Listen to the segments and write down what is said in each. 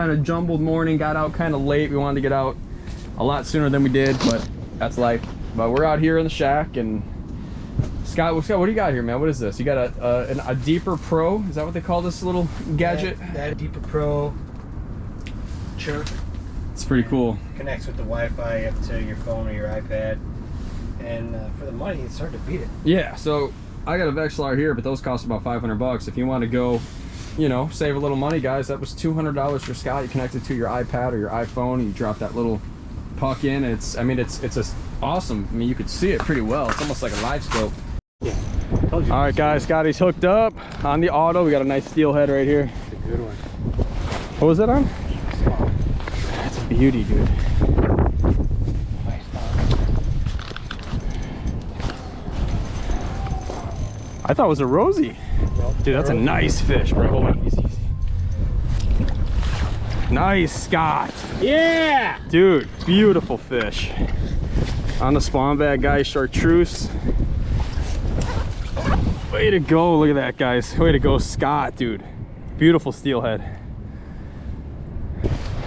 Kind of jumbled morning, got out kind of late. We wanted to get out a lot sooner than we did, but that's life. But we're out here in the shack, and Scott, what do you got here, man? What is this? You got a Deeper Pro? Is that what they call this little gadget? That Deeper Pro chirp. It's pretty cool. Connects with the Wi-Fi up to your phone or your iPad, and for the money, it's hard to beat it. Yeah, so I got a Vexlar here, but those cost about 500 bucks. If you want to go, you know, save a little money, guys, that was $200 for Scott. You connect it to your iPad or your iPhone, and you drop that little puck in. It's awesome. I mean, you could see it pretty well. It's almost like a live scope. Yeah. All right, guys, Scotty's hooked up on the auto. We got a nice steelhead right here. It's a good one. What was that on? That's a beauty, dude. Nice spot. I thought it was a Rosie. Well, Dude, that's a nice fish, bro. Hold on, easy. Nice, Scott. Yeah! Dude, beautiful fish. On the spawn bag, guys, chartreuse. Way to go. Look at that, guys. Way to go, Scott, dude. Beautiful steelhead.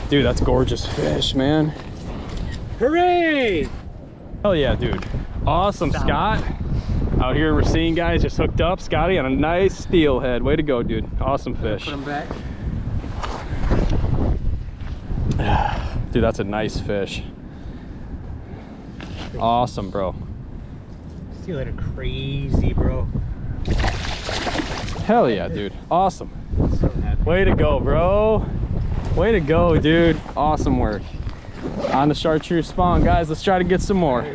Dude, that's gorgeous fish, man. Hooray! Hell yeah, dude. Awesome, Scott. Out here in Racine, guys, just hooked up. Scotty on a nice steelhead. Way to go, dude. Awesome fish. Put him back. Dude, that's a nice fish. Awesome, bro. Steelhead are crazy, bro. Hell yeah, dude. Awesome. So happy. Way to go, bro. Way to go, dude. Awesome work. On the chartreuse spawn, guys. Let's try to get some more.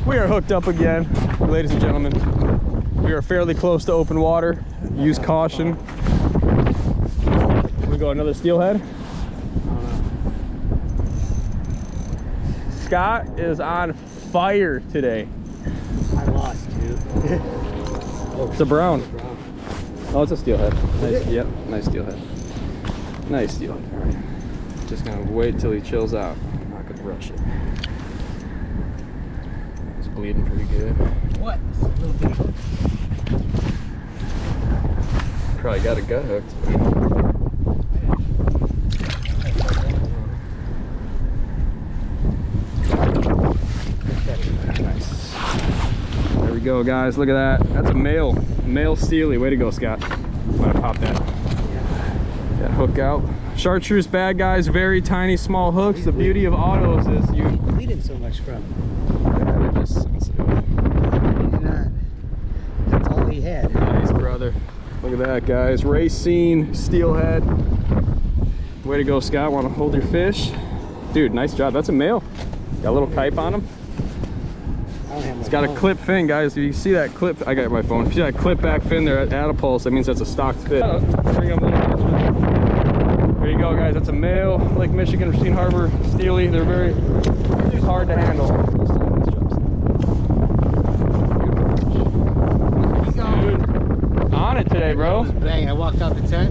We are hooked up again, ladies and gentlemen. We are fairly close to open water. Use caution. We go another steelhead. Scott is on fire today. I lost, dude. It's a brown. Oh, it's a steelhead. Nice, yep, nice steelhead. Nice steelhead. All right. Just gonna wait till he chills out. I'm not gonna rush it. He's bleeding pretty good. What? A little bit. Probably got a gut hooked. Nice. There we go, guys. Look at that. That's a male steely. Way to go, Scott. I'm gonna pop that hook out. Chartreuse bag, guys. Very tiny, small hooks. The beauty of autos is you Bleeding so much from. they're just sensitive. That's all he had. Nice, brother. Look at that, guys. Racine steelhead. Way to go, Scott. Want to hold your fish? Dude, nice job. That's a male. Got a little kipe on him. It's got a clip fin, guys. If you see that clip, I got my phone. If you see that clip back fin there at a pulse, that means that's a stocked fish. Bring up a little closer. There you go, guys. That's a male Lake Michigan, Racine Harbor steely. They're very hard to handle. Dude, on it today, bro. Bang, I walked out the tent.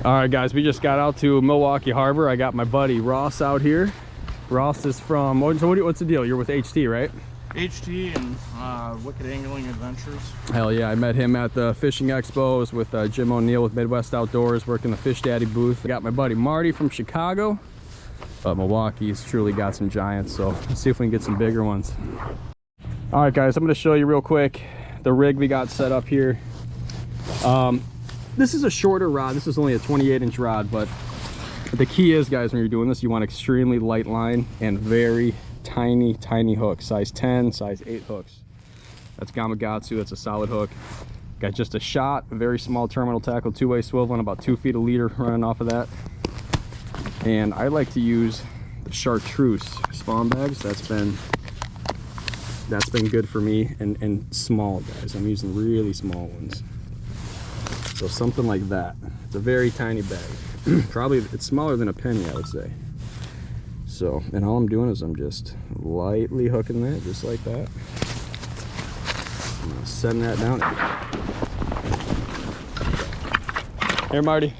All right, guys, we just got out to Milwaukee Harbor. I got my buddy Ross out here. Ross is from, so what's the deal? You're with HT, right? HT and Wicked Angling Adventures. Hell yeah, I met him at the fishing expos with Jim O'Neill with Midwest Outdoors, working the Fish Daddy booth. I got my buddy Marty from Chicago, but Milwaukee's truly got some giants, so let's see if we can get some bigger ones. All right, guys, I'm gonna show you real quick the rig we got set up here. This is a shorter rod. This is only a 28-inch rod, but the key is, guys, when you're doing this, you want extremely light line and very tiny hooks, size 10, size 8 hooks. That's Gamakatsu. That's a solid hook. Got just a shot, a very small terminal tackle, two-way swivel, and about 2 feet a leader running off of that. And I like to use the chartreuse spawn bags. That's been good for me, and small, guys. I'm using really small ones. So something like that. It's a very tiny bag. Probably it's smaller than a penny, I would say. So, and all I'm doing is I'm just lightly hooking that, just like that. I'm gonna send that down. Here, Marty.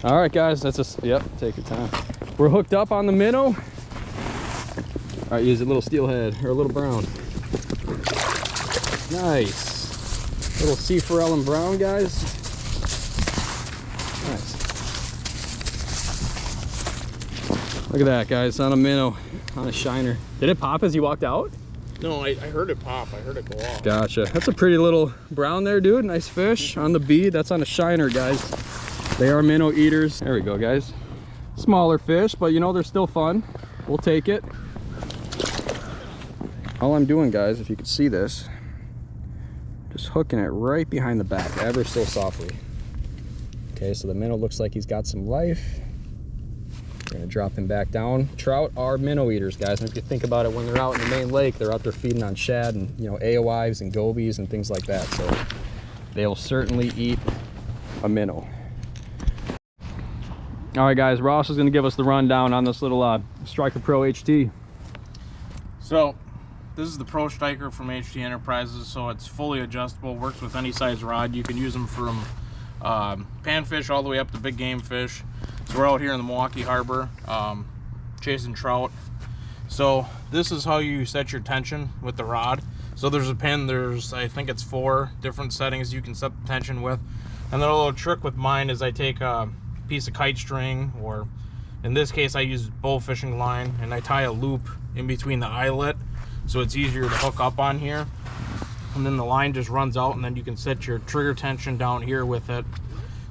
All right, guys, that's just, yep, take your time. We're hooked up on the minnow. All right, use a little steelhead or a little brown. Nice. Little sea forel and brown, guys. Nice. Look at that, guys, on a minnow, on a shiner. Did it pop as you walked out? No, I heard it pop. I heard it go off. Gotcha. That's a pretty little brown there, dude. Nice fish on the bead. That's on a shiner, guys. They are minnow eaters. There we go, guys. Smaller fish, but you know, they're still fun. We'll take it. All I'm doing, guys, if you can see this, just hooking it right behind the back, ever so softly. Okay, so the minnow looks like he's got some life. We're gonna drop him back down. Trout are minnow eaters, guys. And if you think about it, when they're out in the main lake, they're out there feeding on shad and, you know, AOIs and gobies and things like that. So they'll certainly eat a minnow. All right, guys, Ross is gonna give us the rundown on this little Striker Pro HT. So this is the Pro Striker from HT Enterprises. So it's fully adjustable, works with any size rod. You can use them from panfish all the way up to big game fish. So we're out here in the Milwaukee Harbor chasing trout. So this is how you set your tension with the rod. So there's a pin, I think it's 4 different settings you can set the tension with. And then a little trick with mine is I take a piece of kite string, or in this case I use bow fishing line, and I tie a loop in between the eyelet so it's easier to hook up on here. And then the line just runs out, and then you can set your trigger tension down here with it.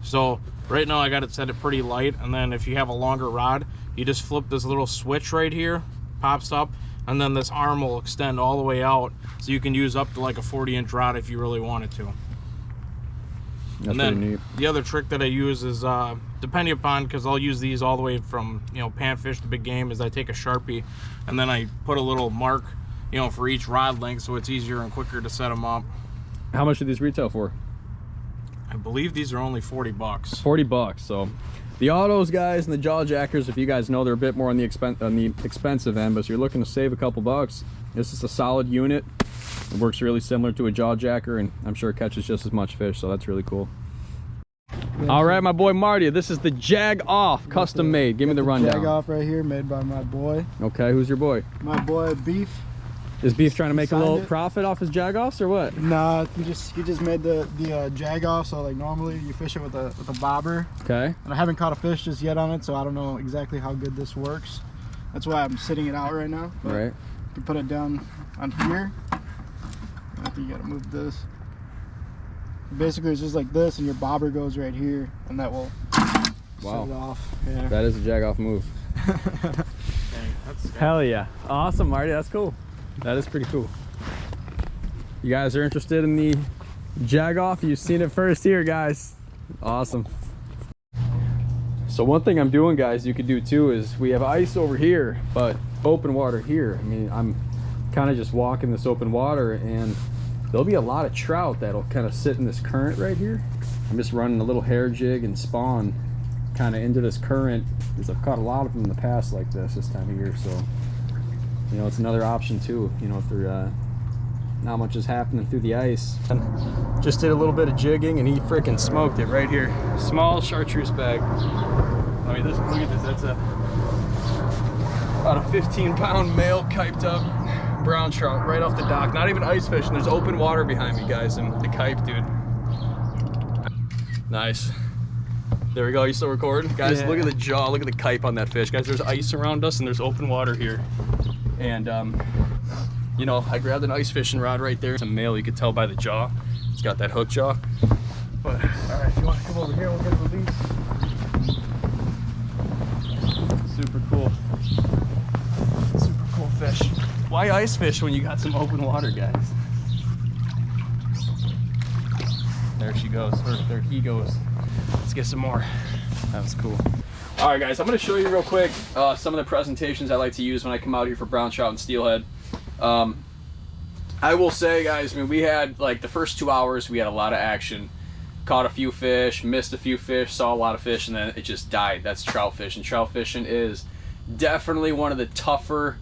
So right now I got it set it pretty light, and then if you have a longer rod, you just flip this little switch right here, pops up, and then this arm will extend all the way out, so you can use up to like a 40-inch rod if you really wanted to. That's and then pretty neat. The other trick that I use is depending upon, because I'll use these all the way from, you know, panfish to big game, is I take a Sharpie and then I put a little mark, you know, for each rod length, so it's easier and quicker to set them up. How much do these retail for? I believe these are only 40 bucks. 40 bucks. So the autos, guys, and the jaw jackers, if you guys know, they're a bit more on the expensive end, but if you're looking to save a couple bucks, this is a solid unit. It works really similar to a jaw jacker, and I'm sure it catches just as much fish, so that's really cool. All right, my boy Marty, this is the Jag Off, custom made. Give me the rundown. Jag Off right here, made by my boy. Okay, who's your boy? My boy Beef. Is Beef trying to make a little it. profit off his Jag Offs or what? Nah, he just made the Jag Off. So like normally you fish it with a bobber. Okay. And I haven't caught a fish just yet on it, so I don't know exactly how good this works. That's why I'm sitting it out right now. But Right. you can put it down on here. I think you gotta move this. Basically, it's just like this, and your bobber goes right here, and that will Wow. set it off. Yeah. That is a Jag Off move. Dang, that's Hell yeah. Awesome, Marty. That's cool. That is pretty cool. You guys are interested in the Jag Off? You've seen it first here, guys. Awesome. So one thing I'm doing, guys, you could do too, is we have ice over here, but open water here. I mean, I'm kind of just walking this open water, and there'll be a lot of trout that'll kind of sit in this current right here. I'm just running a little hair jig and spawn kind of into this current, because I've caught a lot of them in the past like this time of year. So, you know, it's another option too, you know, if they're not much is happening through the ice. Just did a little bit of jigging, and he freaking smoked it right here. Small chartreuse bag. I mean, look at this. That's about a 15-pound male kiped up brown trout right off the dock. Not even ice fishing. There's open water behind me, guys, and the kipe, dude. Nice. There we go. You still recording? Guys, Yeah. Look at the jaw. Look at the kipe on that fish. Guys, there's ice around us, and there's open water here. And, you know, I grabbed an ice fishing rod right there. It's a male. You could tell by the jaw. It's got that hook jaw. But, all right, if you want to come over here, we'll get a release. Super cool. Super cool fish. Why ice fish when you got some open water, guys? There she goes, or there he goes. Let's get some more. That was cool. All right, guys, I'm gonna show you real quick some of the presentations I like to use when I come out here for brown trout and steelhead. I will say, guys, I mean, we had like the first 2 hours, we had a lot of action. Caught a few fish, missed a few fish, saw a lot of fish, and then it just died. That's trout fishing. Trout fishing is definitely one of the tougher,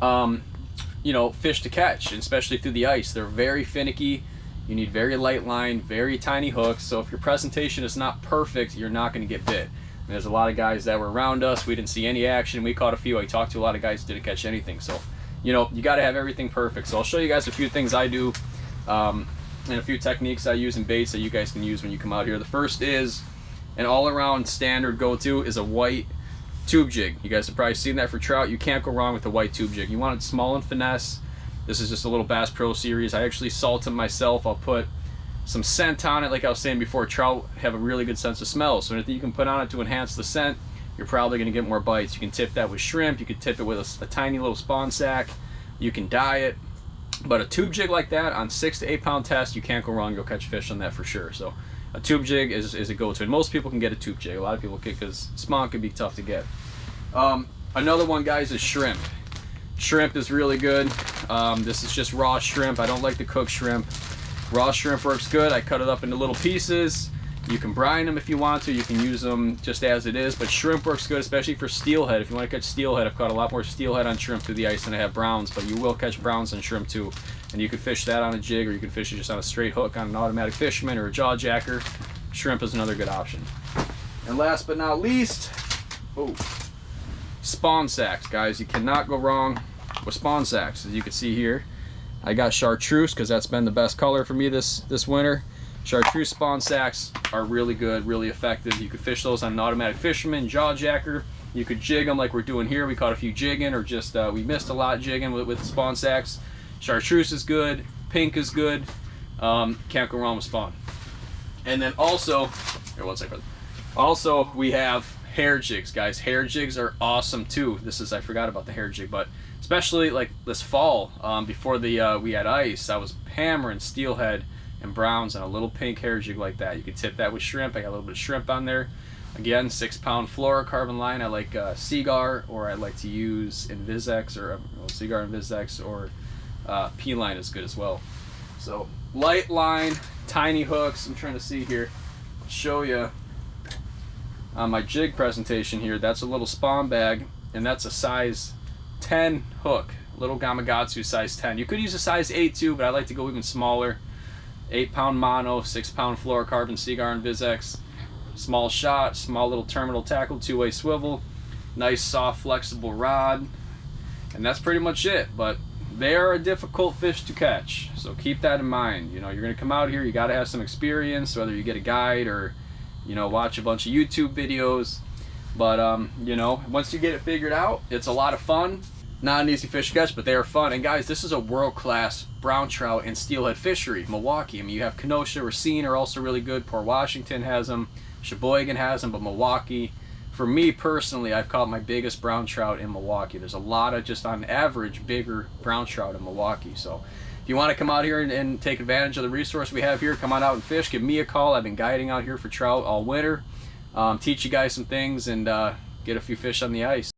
you know, fish to catch, especially through the ice. They're very finicky. You need very light line, very tiny hooks. So if your presentation is not perfect, you're not going to get bit. And there's a lot of guys that were around us. We didn't see any action. We caught a few. I talked to a lot of guys who didn't catch anything. So, you know, you got to have everything perfect. So I'll show you guys a few things I do. and a few techniques I use in baits that you guys can use when you come out here. The first is an all-around standard go-to is a white tube jig. You guys have probably seen that for trout. You can't go wrong with a white tube jig. You want it small and finesse. This is just a little Bass Pro Series. I actually salt them myself. I'll put some scent on it. Like I was saying before, trout have a really good sense of smell, so anything you can put on it to enhance the scent, you're probably going to get more bites. You can tip that with shrimp. You can tip it with a tiny little spawn sack. You can dye it. But a tube jig like that on 6 to 8 pound test, you can't go wrong. You'll catch fish on that for sure. So a tube jig is a go-to, and most people can get a tube jig. A lot of people can, because spawn can be tough to get. Another one, guys, is shrimp. Shrimp is really good. This is just raw shrimp. I don't like to cook shrimp. Raw shrimp works good. I cut it up into little pieces. You can brine them if you want to. You can use them just as it is, but shrimp works good, especially for steelhead. If you want to catch steelhead, I've caught a lot more steelhead on shrimp through the ice than I have browns, but you will catch browns and shrimp too. And you can fish that on a jig, or you can fish it just on a straight hook on an automatic fisherman or a jaw jacker. Shrimp is another good option. And last but not least, spawn sacks, guys. You cannot go wrong with spawn sacks. As you can see here, I got chartreuse because that's been the best color for me this winter. Chartreuse spawn sacks are really good, really effective. You could fish those on an automatic fisherman, jaw jacker. You could jig them like we're doing here. We caught a few jigging, or just we missed a lot jigging with spawn sacks. Chartreuse is good, pink is good. Can't go wrong with spawn. And then also, here, one second. Also, we have hair jigs, guys. Hair jigs are awesome too. I forgot about the hair jig, but especially like this fall, before we had ice, I was hammering steelhead and browns and a little pink hair jig like that. You can tip that with shrimp. I got a little bit of shrimp on there. Again, 6 pound fluorocarbon line. I like Seagar, or I like to use Invisex, or Seagar Invisex, or P-line is good as well. So light line, tiny hooks. I'm trying to see here, show you on my jig presentation here. That's a little spawn bag, and that's a size 10 hook, little Gamakatsu size 10. You could use a size 8 too, but I like to go even smaller. 8 pound mono, 6 pound fluorocarbon Seagar Invisex. Small shot, small little terminal tackle, 2-way swivel, nice soft flexible rod, and that's pretty much it. But they are a difficult fish to catch, so keep that in mind. You know, you're gonna come out here, you gotta have some experience, whether you get a guide or, you know, watch a bunch of YouTube videos. But you know, once you get it figured out, it's a lot of fun. Not an easy fish to catch, but they are fun. And guys, this is a world-class brown trout and steelhead fishery, Milwaukee. I mean, you have Kenosha, Racine are also really good. Port Washington has them. Sheboygan has them, but Milwaukee, for me personally, I've caught my biggest brown trout in Milwaukee. There's a lot of, just on average, bigger brown trout in Milwaukee. So if you want to come out here and take advantage of the resource we have here, come on out and fish. Give me a call. I've been guiding out here for trout all winter. Teach you guys some things and get a few fish on the ice.